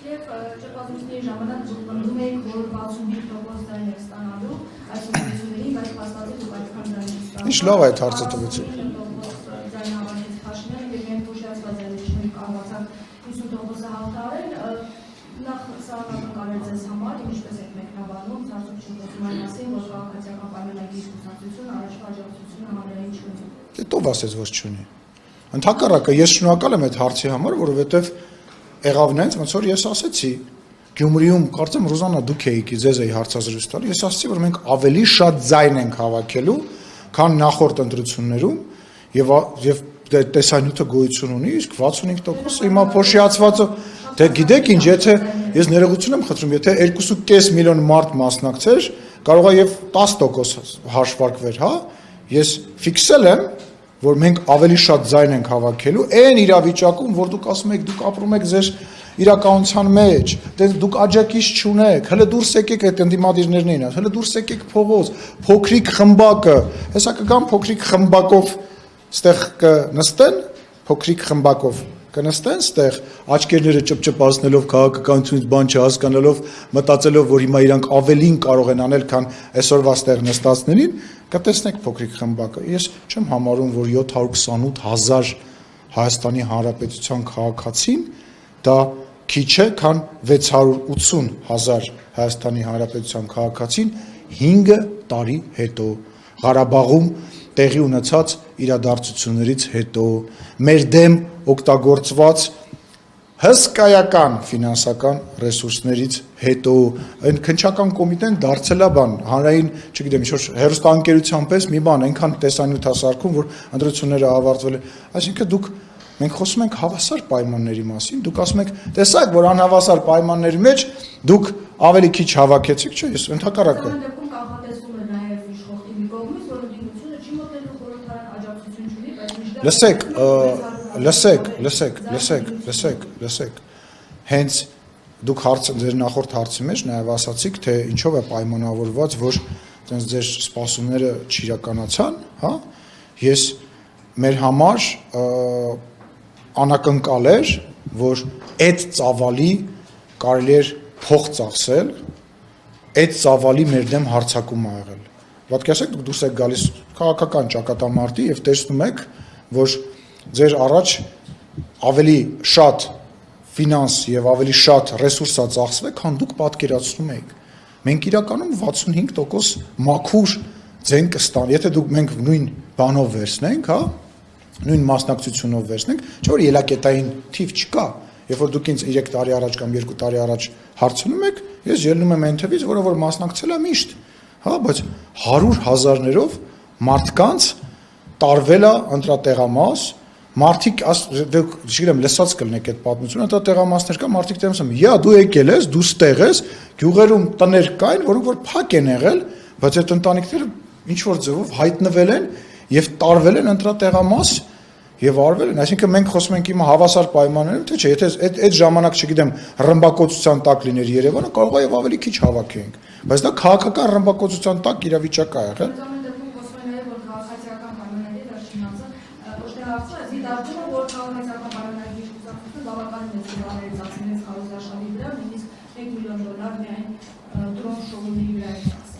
Եվ ճեպազույցների ժամանակ պնդում էիք, որ 65% ձայն եք ստանալու այս ուղղություններին, բայց փաստացի դուք այդքան ձայն եք ստանալու։ Ինչ լավ է այդ հարցը տվեցիք։ Ձայն հավաքեց Փաշինյանը եւ միայն փոշիացված ձայնիչների կարողացավ 50%-ը հաղթահարել։ Նախ սահմանական կարել ձեզ համար, ինչպես եք մեկնաբանում, ցածր չունեցում այն մասին, որ քաղաքացիական պայմանագրի կուսակցությունը առաջվա աջակցությունը հանրային չունի։ Դե ով ասեց, որ չունի։ Ընդհակառակը ես շնորհակալ եմ այդ հարցի համար, որովհետև եղավ նենց, ոնց որ ես ասեցի, Գյումրիում, կարծեմ Ռուզանա դուք էիք, ձեզ էի հարցազրույց տալ, ես ասացի, որ մենք ավելի շատ ձայն ենք հավաքելու, քան նախորդ ընտրություններում, եւ տեսանյութը գոյություն ունի, իսկ 65% հիմա փոշիացվածը, դե գիտեք ինչ, եթե ես ներողություն եմ խնդրում, եթե 2.5 միլիոն մարդ մասնակցեր, կարող է եւ 10% հաշվարկվեր, հա, ես ֆիքսել եմ, որ մենք ավելի շատ ձայն ենք հավաքելու, այն իրավիճակում, որ դուք ասում եք, դուք ապրում եք ձեր իրականության մեջ, դուք աջակից չունեք, հələ դուրս եկեք այդ ընդդիմադիրներն են, հələ դուրս եկեք փողոց, փոքրիկ խմբակը, հեսա կգան փոքրիկ խմբակով ստեղ կնստեն, փոքրիկ խմբակով կնստեն ստեղ, աչքերները ճպճպացնելով, քաղաքականությունից բան չհասկանալով, մտածելով, որ հիմա իրանք ավելին կարող են անել, քան այսօրվա ստեղ նստածներին, կտեսնեք փոքրիկ խմբակը։ Ես չեմ համարում, որ 728,000 Հայաստանի Հանրապետության քաղաքացին դա քիչ է, քան 680,000 Հայաստանի Հանրապետության քաղաքացին 5 տարի հետո Ղարաբաղում տեղի ունեցած իրադարձություններից հետո մեր դեմ օգտագործված հսկայական ֆինանսական ռեսուրսներից հետո այն քննչական կոմիտեն դարձել է բան հանրային, չգիտեմ, ինչ-որ հերոստանգերության պես մի բան այնքան տեսանյութ հասարքում, որ ընտրությունները ավարտվել են, այսինքն դուք մենք խոսում ենք հավասար պայմանների մասին, դուք ասում եք, տեսակ, որ անհավասար պայմանների մեջ դուք ավելի քիչ հավաքեցիք, չէ՞, ես ընդհակառակը։ Այդ դեպքում կանխատեսվում է նաև իշխող թիմի կողմից, որ ընդդիմությունը չի մոտենում խորհրդարան աջակցություն չունի, բայց Լսեք, հենց դուք ձեր նախորդ հարցի մեջ նաև ասացիք, թե ինչով է պայմանավորված, որ ձեր սպասումները չիրականացան, հա, ես մեր համար անակնկալ էր, որ այդ ծավալի կարելի էր փող ծախսել, այդ ծավալի մեր դեմ հարձակում ա եղել։ Պատկերացրեք, դուք դուրս եք գալիս քաղաքական ճակատամարտի եւ տեսնում եք, որ ձեր առաջ ավելի շատ ֆինանս եւ ավելի շատ ռեսուրս ա ծախսվել, քան դուք պատկերացնում եք։ Մենք իրականում 65% մաքուր ձեն կստան, եթե դուք մենք նույն բանով վերցնենք, հա, նույն մասնակցությունով վերցնենք, չէ՞ որ ելակետային թիվ չկա, երբ որ դուք ինձ 3 տարի առաջ կամ 2 տարի առաջ հարցնում եք, ես ելնում եմ այն թվից, որը որ մասնակցել է միշտ, հա, բայց 100,000-ներով մարդկանց տարվել է ընտրատեղամաս, մարդիկ, չգիտեմ, լսած կլինեք այդ պատմությունը, ընտրատեղամասներ կա, մարդիկ դեմս եմ, յա դու եկել ես, դու ստեղ ես, գյուղերում տներ կային, որոնք որ փակ են եղել, բայց այդ ընտանիքները ինչ որ ձևով հայտնվել են եւ տարվել են ընտրատեղամաս եւ արվել են, այսինքն մենք խոսում ենք հիմա հավասար պայմաններում, թե չէ, եթե այդ ժամանակ, չգիտեմ, ռմբակոծության տակ լիներ Երևանը, կարող է եւ ավելի քիչ հավաքենք, բայց դա քաղաքական ռմբակոծության տակ իրավիճակ է եղել։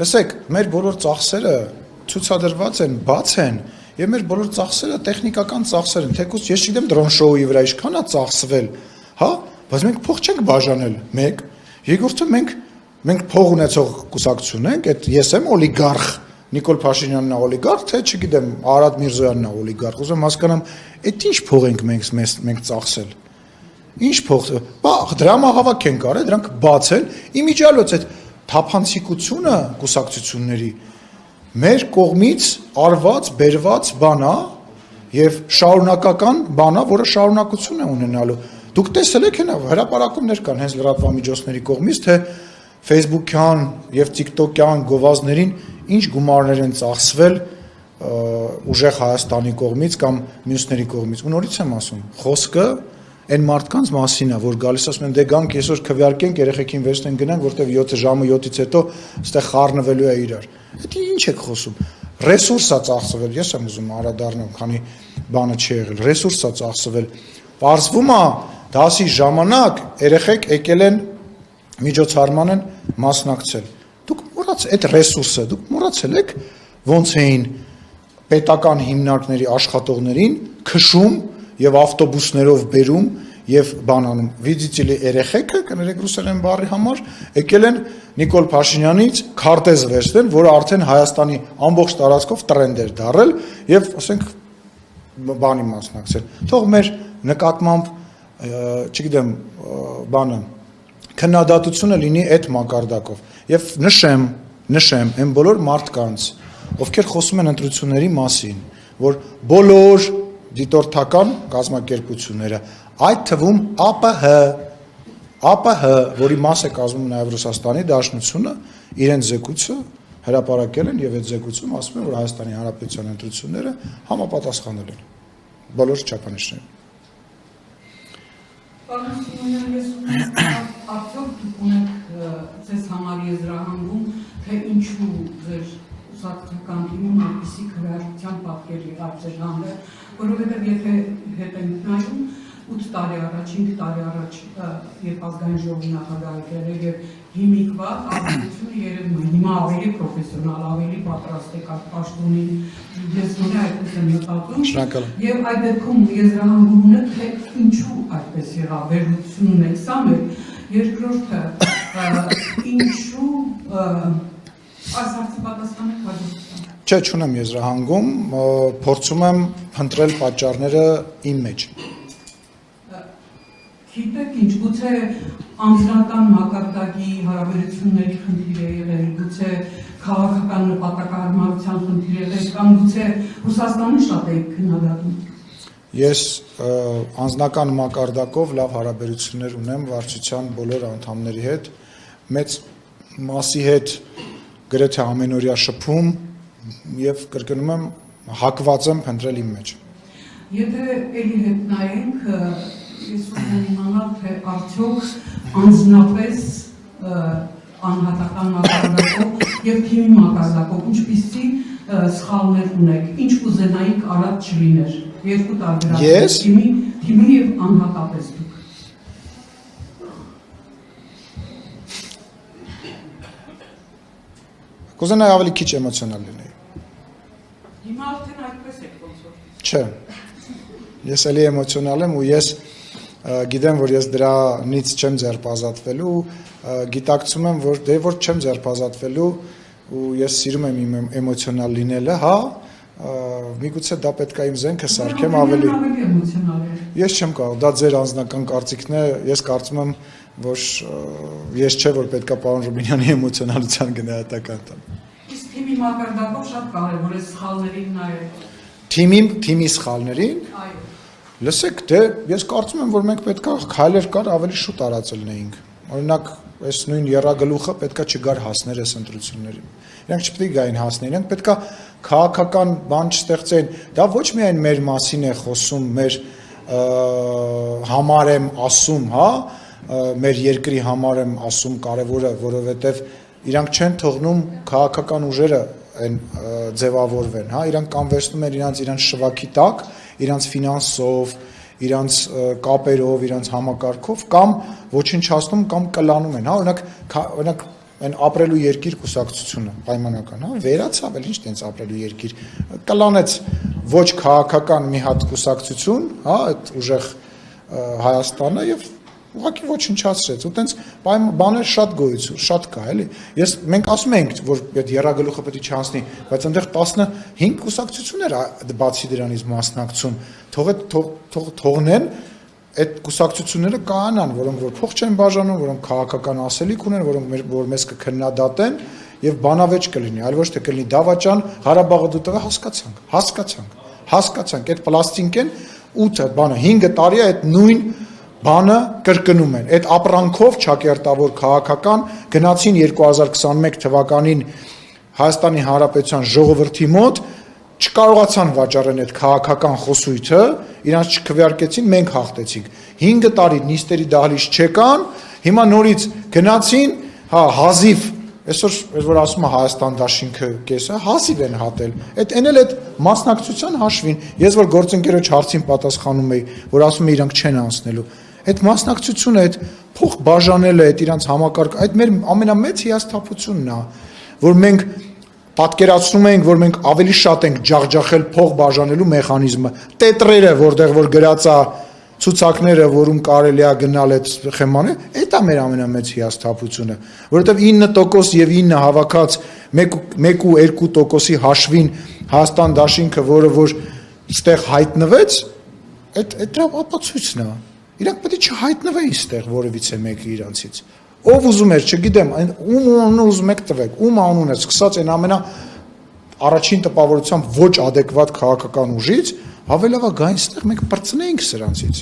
Լսեք, մեր բոլոր ծախսերը ցուցադրված են, բաց են, եւ մեր բոլոր ծախսերը տեխնիկական ծախսեր են, թեկուզ ես չգիտեմ դրոն շոուի վրա ինչքան է ծախսվել, հա, բայց մենք փող չենք բաժանել, մեկ, երկրորդը մենք փող ունեցող կուսակցություն ենք, այդ ես եմ օլիգարխ, Նիկոլ Փաշինյանն է օլիգարխ, թե չգիտեմ, Արադ Միրզոյանն է օլիգարխ, ուզում հասկանամ, այդ ինչ փող ենք մենք ծախսել։ Ինչ փող, բա դրամահավաք ենք արել, դրանք բաց են, իմիջիալոց այդ թափանցիկությունը կուսակցությունների մեր կողմից արված, բերված բան է եւ շարունակական բան է, որը շարունակություն է ունենալու։ Դուք տեսել եք հրապարակումներ կան հենց լրատվամիջոցների կողմից, թե Facebook-յան եւ TikTok-յան գովազդներին ինչ գումարներ են ծախսվել ուժեղ Հայաստանի կողմից կամ մյուսների կողմից։ Ու նորից եմ ասում, խոսքը այն մարդկանց մասին է, որ գալիս ասում են դե գանք այսօր քվեարկենք, երեխեքին վերցնենք գնանք, որտեվ 7 ժամը 7-ից հետո այստեղ խառնվելու է իրար։ Դա ինչ եք խոսում։ Ռեսուրս է ծախսվել, ես եմ ուզում անդրադառնալ, քանի բանը չի եղել, ռեսուրս է ծախսվել։ Պարզվում է, Դասի ժամանակ երեխեք եկել են միջոցառման են մասնակցել։ Դուք մոռացել այդ ռեսուրսը, դուք մոռացել եք ոնց էին պետական հիմնարկների աշխատողներին քշում եւ ավտոբուսներով բերում եւ բանանում։ Վիդիտելի երեխեքը, կներեք ռուսերեն բառի համար, եկել են Նիկոլ Փաշինյանից քարտեզ վերցնել, որը արդեն Հայաստանի ամբողջ տարածքով տրենդ էր դարել եւ ասենք բանի մասնակցել։ Թող մեր նկատմամբ, չգիտեմ, բանը քննադատությունը լինի այդ մակարդակով եւ նշեմ այն բոլոր մարդկանց, ովքեր խոսում են ընտրությունների մասին, որ բոլոր դիտորդական կազմակերպությունները, այդ թվում ԱՊՀ, որի մաս է կազմում նաեւ Ռուսաստանի Դաշնությունը, իրենց զեկույցը հրապարակել են եւ այդ զեկույցում ասում են, որ Հայաստանի Հանրապետության ընտրությունները համապատասխանել են բոլոր չափանիշներին։ Պարոն Սիմոնյան, ես արդյոք դուք ունեք ձեզ համար եզրահանգում, թե ինչու ձեր ուսուցչական թիմում այդպիսի քվեարկության պատկերի արծեր հանդեր, որովհետև եթե հետ ենք նայում 8 տարի առաջ, 5 տարի առաջ, երբ ազգային ժողովի նախագահ եկել եւ հիմիկվա ազգությունը երևում է հիմա ավելի պրոֆեսիոնալ, ավելի պատրաստ է պաշտոնին, ես գոնե այդպես եմ մտածում, եւ այդ դեպքում եզրահանգում ունեք, թե ինչու այդպես եղավ, վերլուծություն ունեք, սա մեր երկրորդը, ինչու այս հարցի պատասխանը հաջողության։ Չէ, չունեմ եզրահանգում, փորձում եմ փնտրել պատճառները իմ մեջ։ Գիտեք ինչ, գուցե անձնական մակարդակի հարաբերությունների խնդիր է եղել, գուցե քաղաքական նպատակահարմարության խնդիր է եղել, կամ գուցե Ռուսաստանի շատ եք քննադատում։ Ես անձնական մակարդակով լավ հարաբերություններ ունեմ վարչության բոլոր անդամների հետ, մեծ մասի հետ գրեթե ամենօրյա շփում եւ կրկնում եմ հակված եմ փնտրել իմ մեջ։ Եթե ելի հետ նայենք, ես ուզում եմ իմանալ, թե արդյոք անձնապես անհատական մակարդակով եւ թիմի մակարդակով ինչպիսի սխալներ ունեք, ինչ կուզենայիք արած չլիներ, երկու տարբերակ թիմի եւ անհատապես դուք։ Կուզենայի ավելի քիչ էմոցիոնալ լինեի։ Հիմա արդեն այդպես եք ոնց որ։ Չէ։ Ես էլի էմոցիոնալ եմ ու ես գիտեմ, որ ես դրանից չեմ ձերբազատվելու, գիտակցում եմ, որ դե որ չեմ ձերբազատվելու ու ես սիրում եմ իմ էմոցիոնալ լինելը, հա, միգուցե դա պետք է իմ զենքը սարքեմ ավելի։ Ես չեմ կարող, դա ձեր անձնական կարծիքն է, ես կարծում եմ, որ ես չէ, որ պետք է պարոն Ռուբինյանի էմոցիոնալության գնահատական տամ։ Իսկ թիմի մակարդակով շատ կարևոր է սխալներին նայել։ Թիմի սխալներին։ Այո։ Լսեք, դե ես կարծում եմ, որ մենք պետքա քայլեր կար ավելի շուտ արածելնեինք։ Օրինակ, այս նույն եռագլուխը պետքա չգար հասներ այս ընտրություններին։ Իրանք չպետք է գային հասներ, իրանք պետքա քաղաքական բան չստեղծեն։ Դա ոչ միայն մեր մասին է խոսում, մեր համար եմ ասում, հա, մեր երկրի համար եմ ասում կարևորը, որովհետև իրանք չեն թողնում քաղաքական ուժերը այն ձևավորվեն, հա, իրանք կանվերցնում են իրանց շվաքի տակ, իրանց ֆինանսով, իրանց կապերով, իրանց համակարգով կամ ոչնչացնում կամ կլանում են, հա, օրինակ այն ապրելու երկիր կուսակցությունը պայմանական, հա, վերացավ, էլ ինչ տենց ապրելու երկիր, կլանեց ոչ քաղաքական մի հատ կուսակցություն, հա, այդ ուժեղ Հայաստանը եւ ուղղակի ոչնչացրեց, ու տենց բաներ շատ գոյություն, շատ կա, էլի։ Մենք ասում ենք, որ այդ եռագլուխը պետք է չանցնի, բայց այնտեղ 15 կուսակցություններ բացի դրանից մասնակցում, թողնեն այդ կուսակցությունները կայանան, որոնք որ փող չեն բաժանում, որոնք քաղաքական ասելիք ունեն, որոնք որ մեզ կքննադատեն եւ բանավեճ կլինի, այլ ոչ թե կլինի դավաճան, Ղարաբաղը դու տղա հասկացանք, այդ պլաստինկեն 8 բանը 5 տարի է այդ նույն բանը կրկնում են, այդ ապրանքով ճակերտավոր քաղաքական գնացին 2021 թվականին Հայաստանի Հանրապետության ժողովրդի մոտ, չկարողացան վաճառեն այդ քաղաքական խոսույթը, իրանց չքվեարկեցին, մենք հաղթեցինք, 5 տարի նիստերի դահլիճ չեկան, հիմա նորից գնացին, հա, հազիվ, այսօր որ ասում է Հայաստան դաշինքը կեսը, հազիվ են հատել, այն էլ այդ մասնակցության հաշվին, ես որ գործընկերոջ հարցին պատասխանում էի, որ ասում է իրանք չեն անցնելու, Այդ մասնակցությունը, այդ փող բաժանելը, այդ իրանց համակարգ, այդ մեր ամենամեծ հիասթափությունն է, որ մենք պատկերացնում ենք, որ մենք ավելի շատ ենք ջախջախել փող բաժանելու մեխանիզմը, տետրերը, որտեղ որ գրած է ցուցակները, որում կարելի է գնալ այդ խեմանը, այդ է մեր ամենամեծ հիասթափությունը, որովհետև 9% եւ 9 հավաքած 1 ու 2%-ի հաշվին Հայաստան դաշինքը, որը որ ստեղ հայտնվեց, այդ դրա ապացույցն է։ Իրանք պետք է չհայտնվեին ստեղ որևիցե մեկը իրանցից։ Ով ուզում էր, չգիտեմ, ում անունը ուզում եք տվեք, ում անունը, սկսած այն ամենա առաջին տպավորությամբ ոչ adekvat քաղաքական ուժից, հավելավա գային ստեղ մենք բրցնեինք սրանցից։